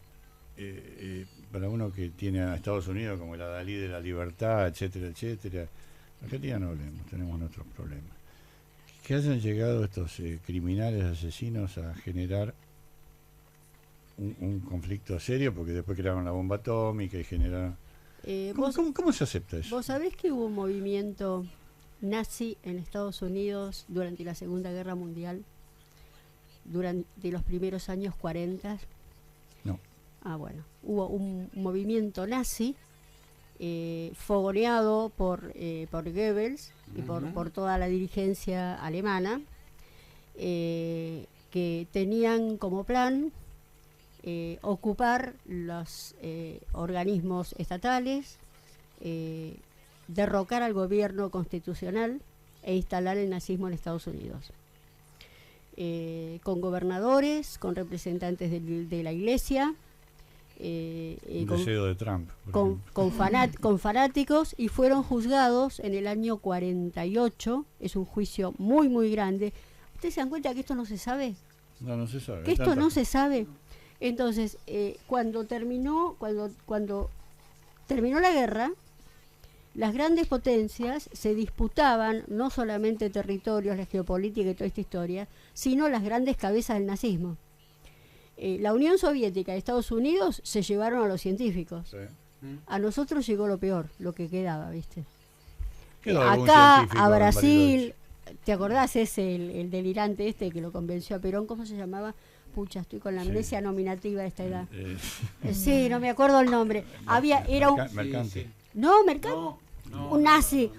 para uno que tiene a Estados Unidos como el adalid de la libertad, etcétera, etcétera? Argentina no hablemos, tenemos nuestros problemas. Que hayan llegado estos criminales asesinos a generar un conflicto serio, porque después crearon la bomba atómica y generaron... ¿Cómo se acepta eso? ¿Vos sabés que hubo un movimiento nazi en Estados Unidos durante la Segunda Guerra Mundial? Durante los primeros años 40. No. Bueno, hubo un movimiento nazi fogoneado por Goebbels y por toda la dirigencia alemana, que tenían como plan ocupar los organismos estatales, derrocar al gobierno constitucional e instalar el nazismo en Estados Unidos. Con gobernadores, con representantes de la iglesia, deseo de Trump, con fanáticos, y fueron juzgados en el año 48. Es un juicio muy muy grande. ¿Ustedes se dan cuenta que esto no se sabe? No se sabe. Que esto no se sabe. Entonces, cuando terminó la guerra, las grandes potencias se disputaban no solamente territorios, la geopolítica y toda esta historia, sino las grandes cabezas del nazismo. La Unión Soviética y Estados Unidos se llevaron a los científicos. Sí. A nosotros llegó lo peor, lo que quedaba, ¿viste? Quedó algún Acá, científico a en Brasil, ¿te acordás ese, el delirante este que lo convenció a Perón? ¿Cómo se llamaba? Pucha, estoy con la amnesia nominativa de esta edad. Sí, no me acuerdo el nombre. Era un... Mercante. No, un nazi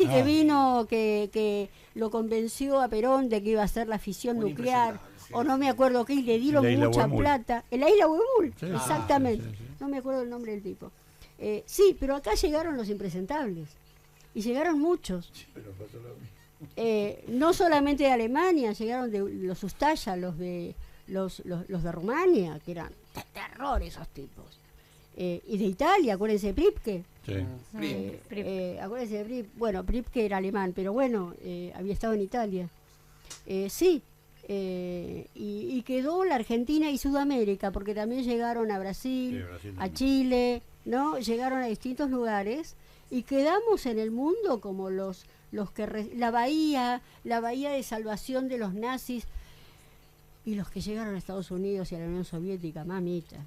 que vino, que lo convenció a Perón de que iba a hacer la fisión nuclear, o no me acuerdo qué, y le dieron mucha plata. En la isla Huemul, Sí, exactamente. sí. No me acuerdo el nombre del tipo. Sí, pero acá llegaron los impresentables, y llegaron muchos. Sí, pero pasó lo mismo. No solamente de Alemania, llegaron de los Ustaya, los de Rumania, que eran terror esos tipos. Y de Italia, acuérdense de Pripke. Sí. Acuérdense de Pripke. Bueno, Pripke era alemán, pero bueno, había estado en Italia. Sí, y quedó la Argentina y Sudamérica, porque también llegaron a Brasil, a Chile, ¿no? Llegaron a distintos lugares y quedamos en el mundo como los que la bahía de salvación de los nazis, y los que llegaron a Estados Unidos y a la Unión Soviética, mamita.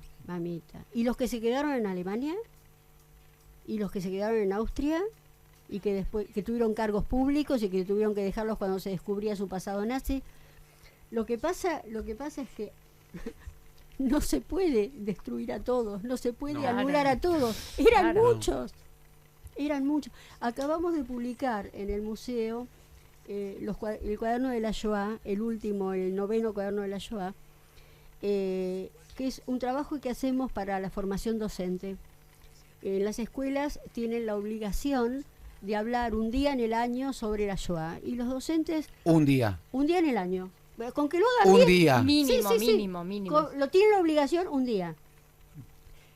Y los que se quedaron en Alemania, y los que se quedaron en Austria, y que después que tuvieron cargos públicos y que tuvieron que dejarlos cuando se descubría su pasado nazi. Lo que pasa es que no se puede destruir a todos, no se puede anular a todos. Eran muchos. Acabamos de publicar en el museo el cuaderno de la Shoah, el 9º cuaderno de la Shoah, que es un trabajo que hacemos para la formación docente. En las escuelas tienen la obligación de hablar un día en el año sobre la Shoah, y los docentes... Un día en el año. Con que lo hagan bien, día. Mínimo. Lo tienen la obligación un día.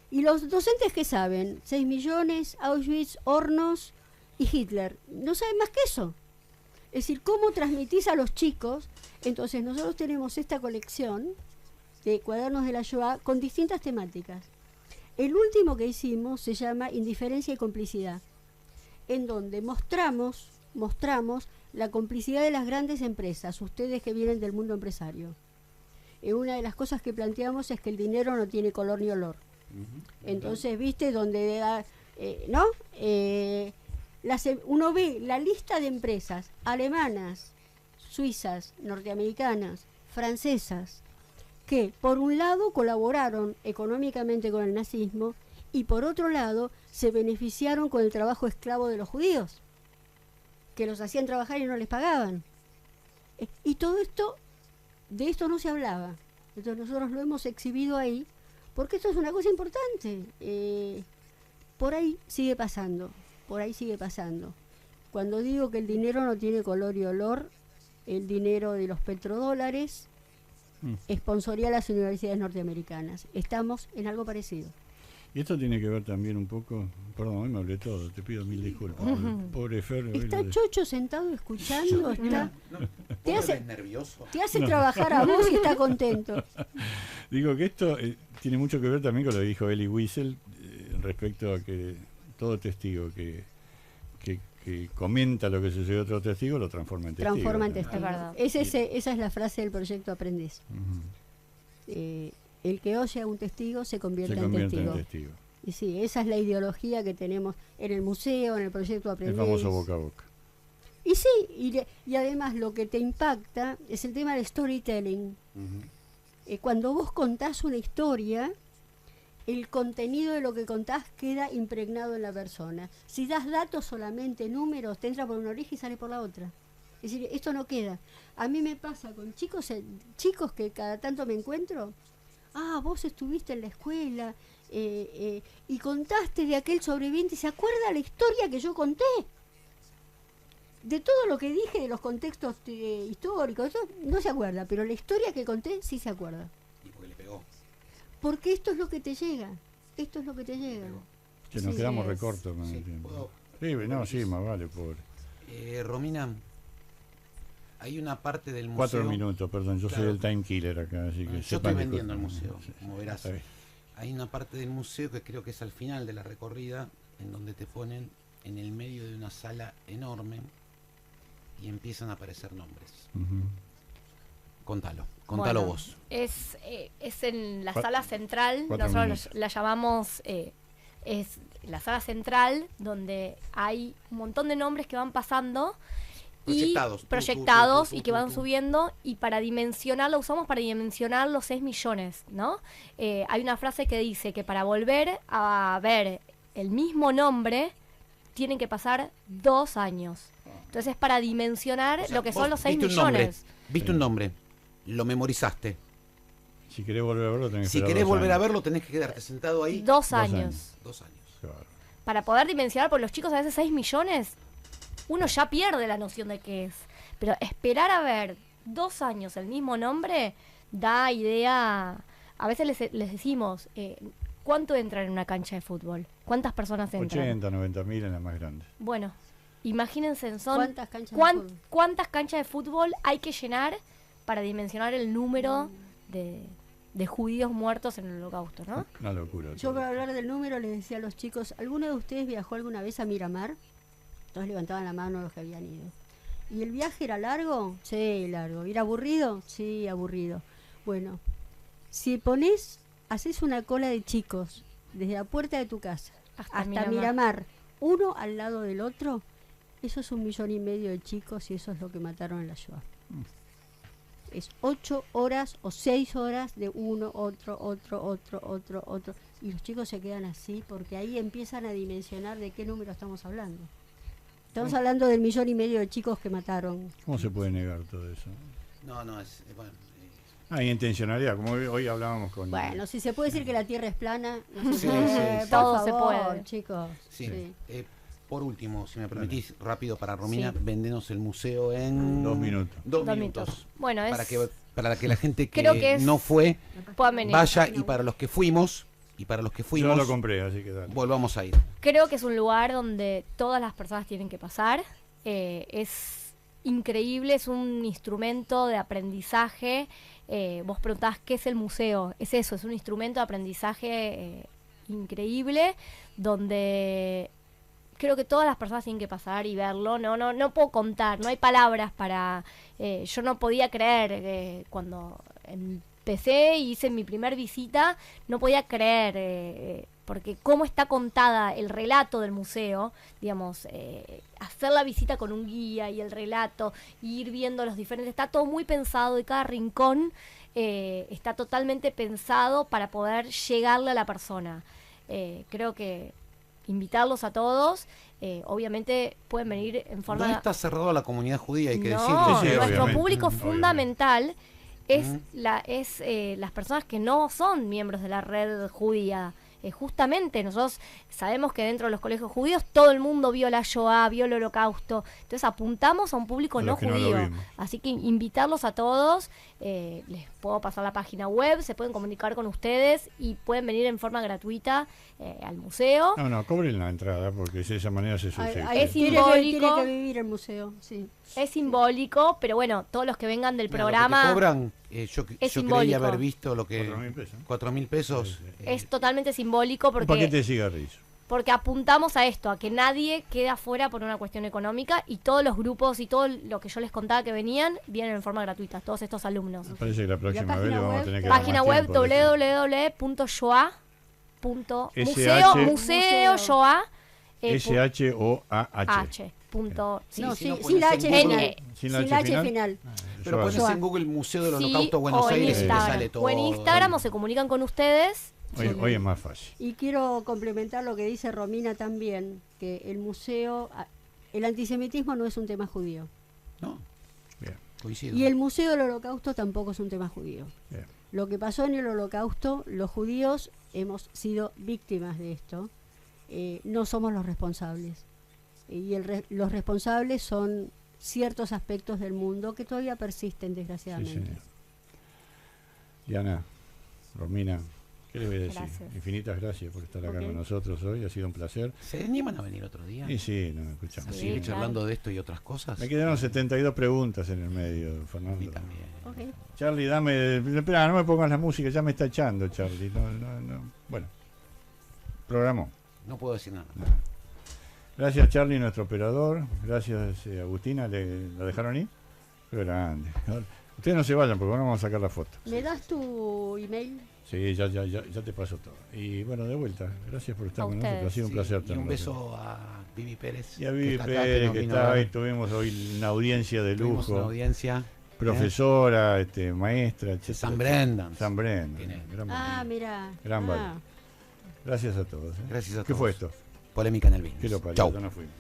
Y los docentes que saben, 6 millones, Auschwitz, Hornos y Hitler, no saben más que eso. Es decir, ¿cómo transmitís a los chicos? Entonces nosotros tenemos esta colección de cuadernos de la Shoah con distintas temáticas. El último que hicimos se llama Indiferencia y Complicidad, en donde mostramos la complicidad de las grandes empresas, ustedes que vienen del mundo empresario. Una de las cosas que planteamos es que el dinero no tiene color ni olor. Entonces, ¿viste? Donde ¿no? Uno ve la lista de empresas alemanas, suizas, norteamericanas, francesas, que por un lado colaboraron económicamente con el nazismo y por otro lado se beneficiaron con el trabajo esclavo de los judíos, que los hacían trabajar y no les pagaban. Y todo esto, de esto no se hablaba. Entonces nosotros lo hemos exhibido ahí, porque esto es una cosa importante. Por ahí sigue pasando. Cuando digo que el dinero no tiene color y olor, el dinero de los petrodólares sponsoría a las universidades norteamericanas. Estamos en algo parecido. Y esto tiene que ver también un poco, perdón, hoy me hablé todo, te pido mil disculpas. Pobre Fer. Está Chocho sentado escuchando, te hace nervioso. Te hace trabajar a vos y está contento. Digo que esto tiene mucho que ver también con lo que dijo Elie Wiesel respecto a que todo testigo que comenta lo que sucedió a otro testigo lo transforma en testigo. Es verdad. Esa es la frase del proyecto Aprendiz. El que oye a un testigo se convierte en testigo. Y sí, esa es la ideología que tenemos en el museo, en el proyecto Aprendiz. El famoso boca a boca. Y sí, y además lo que te impacta es el tema del storytelling. Cuando vos contás una historia, el contenido de lo que contás queda impregnado en la persona. Si das datos solamente, números, te entra por una oreja y sale por la otra. Es decir, esto no queda. A mí me pasa con chicos que cada tanto me encuentro. Vos estuviste en la escuela y contaste de aquel sobreviviente, ¿se acuerda la historia que yo conté? De todo lo que dije, de los contextos históricos, eso no se acuerda, pero la historia que conté sí se acuerda. ¿Y por qué le pegó? Porque esto es lo que te llega. Que nos quedamos recortos con el tiempo. Sí, más vale, pobre. Romina, hay una parte del museo... 4 minutos, perdón, yo soy el time killer acá, así que... Yo estoy vendiendo el museo, como verás. Hay una parte del museo que creo que es al final de la recorrida, en donde te ponen en el medio de una sala enorme y empiezan a aparecer nombres. Contalo Bueno, vos. Es en la sala central, nosotros la llamamos, es la sala central donde hay un montón de nombres que van pasando proyectados y que van subiendo, y para dimensionar, lo usamos para dimensionar los 6 millones, ¿no? Hay una frase que dice que para volver a ver el mismo nombre tienen que pasar 2 años. Entonces es para dimensionar, o sea, lo que son los 6 millones. Viste un nombre, lo memorizaste. Si querés volver a verlo, tenés que Si querés volver a verlo, tenés que quedarte sentado ahí. 2 años. 2 años. Claro. Para poder dimensionar, por los chicos a veces 6 millones, uno ya pierde la noción de qué es. Pero esperar a ver 2 años el mismo nombre da idea. A veces les decimos, ¿cuánto entra en una cancha de fútbol? ¿Cuántas personas entran? 80, 90 mil en la más grande. Bueno, imagínense, ¿cuántas canchas de fútbol hay que llenar para dimensionar el número de judíos muertos en el Holocausto, ¿no? Una locura. Yo, para hablar del número, les decía a los chicos, ¿alguno de ustedes viajó alguna vez a Miramar? Entonces levantaban la mano los que habían ido. ¿Y el viaje era largo? Sí, largo. ¿Y era aburrido? Sí, aburrido. Bueno, si haces una cola de chicos desde la puerta de tu casa hasta Miramar, uno al lado del otro, eso es 1,5 millones de chicos, y eso es lo que mataron en la Shoah. Es 8 horas o 6 horas de uno, otro. Y los chicos se quedan así porque ahí empiezan a dimensionar de qué número estamos hablando. Estamos hablando del 1,5 millones de chicos que mataron. ¿Cómo se puede negar todo eso? No, es... Bueno, hay intencionalidad, como hoy hablábamos con... Bueno, si se puede decir que la Tierra es plana, no se Sí, puede. sí, todo Por se favor, puede. chicos. Sí. Por último, si me permitís, rápido para Romina, vendenos el museo en... 2 minutos. 2 minutos. Bueno, para que la gente creo que no fue puedan venir. vaya, y para los que fuimos, Yo lo compré, así que dale. volvamos a ir. Creo que es un lugar donde todas las personas tienen que pasar. Es increíble, es un instrumento de aprendizaje. Vos preguntás qué es el museo. Es eso, es un instrumento de aprendizaje increíble, donde creo que todas las personas tienen que pasar y verlo. No puedo contar, no hay palabras para... yo no podía creer cuando empecé y hice mi primer visita, no podía creer, porque cómo está contada el relato del museo, digamos, hacer la visita con un guía y el relato, y ir viendo los diferentes, está todo muy pensado, y cada rincón está totalmente pensado para poder llegarle a la persona. Creo que invitarlos a todos, obviamente pueden venir en forma... No está cerrado a la comunidad judía, hay que No, decirlo. Sí, nuestro obviamente. público fundamental es Mm. las personas que no son miembros de la red judía. Justamente nosotros sabemos que dentro de los colegios judíos todo el mundo vio la Shoah, vio el Holocausto, entonces apuntamos a un público A no los que no lo judío, vimos. así que invitarlos a todos. Les puedo pasar la página web, se pueden comunicar con ustedes y pueden venir en forma gratuita al museo. No, cobren la entrada, porque de esa manera se Ay, suscita. ay, Es tiene simbólico. que vivir el museo, sí. Es simbólico, pero bueno, todos los que vengan del Mira, programa... lo que te cobran, es yo creí simbólico. haber visto lo que... 4.000 pesos. 4.000 pesos. Sí, sí. Es totalmente simbólico Un paquete porque de cigarrillos. apuntamos a esto, a que nadie quede afuera por una cuestión económica, y todos los grupos y todo lo que yo les contaba que venían, vienen en forma gratuita, todos estos alumnos. Me parece que la próxima vez página le vamos a web? tener que dar Página más web tiempo de eso. www.shoah.museo, museo Shoah SHOAH. Sí, No, si no sin la pones H en final. Sin Sin la H final. Pero Shoah. pones en Google Museo del Sí, Holocausto Buenos o en Aires y te Instagram. sale todo. O en Instagram, o se comunican con ustedes. Hoy es más fácil. Y quiero complementar lo que dice Romina también, que el museo, el antisemitismo no es un tema judío. No, Bien, coincido. Y el Museo del Holocausto tampoco es un tema judío. bien. Lo que pasó en el Holocausto, los judíos hemos sido víctimas de esto. No somos los responsables. Y los responsables son ciertos aspectos del mundo que todavía persisten, Sí, desgraciadamente. señor. Diana, Romina, ¿qué les voy a decir? Gracias. Infinitas gracias por estar acá Ok. con nosotros hoy, ha sido un placer. ¿Se animan a venir otro día? Y sí, no, escuchamos. ¿A Sí, seguir claro. charlando de esto y otras cosas? Me quedaron 72 preguntas en el medio, A mí Fernando. también. Ok. Charlie, dame... Espera, no me pongas la música, ya me está echando, Charlie. No. Bueno, programó. No puedo decir nada. Gracias, Charlie, nuestro operador. Gracias, Agustina. ¿La dejaron ahí? Qué grande. Ustedes no se vayan porque ahora vamos a sacar la foto. ¿Me das tu email? Sí, ya te paso todo. Y bueno, de vuelta, gracias por estar A con nosotros. Ha sido un placer Y un tenerlo. beso a Vivi Pérez. Y a Vivi está acá, Pérez, nos que vino está a ver. ahí. Tuvimos hoy una audiencia de Tuvimos una lujo. audiencia. Profesora, maestra, De etcétera. San Brendan. San Brendan. Tiene- Mira. Gran valor. Gracias a todos. Gracias a todos. ¿Qué fue esto? Polémica en el business. ¿Qué lo parió? Chau. Ya nos fuimos.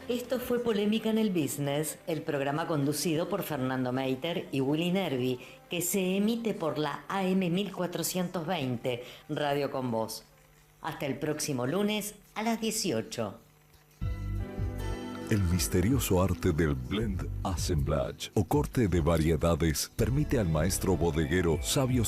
Esto fue Polémica en el Business, el programa conducido por Fernando Meiter y Willy Nervi, que se emite por la AM 1420, Radio con Voz. Hasta el próximo lunes a las 18. El misterioso arte del blend assemblage o corte de variedades permite al maestro bodeguero Sabio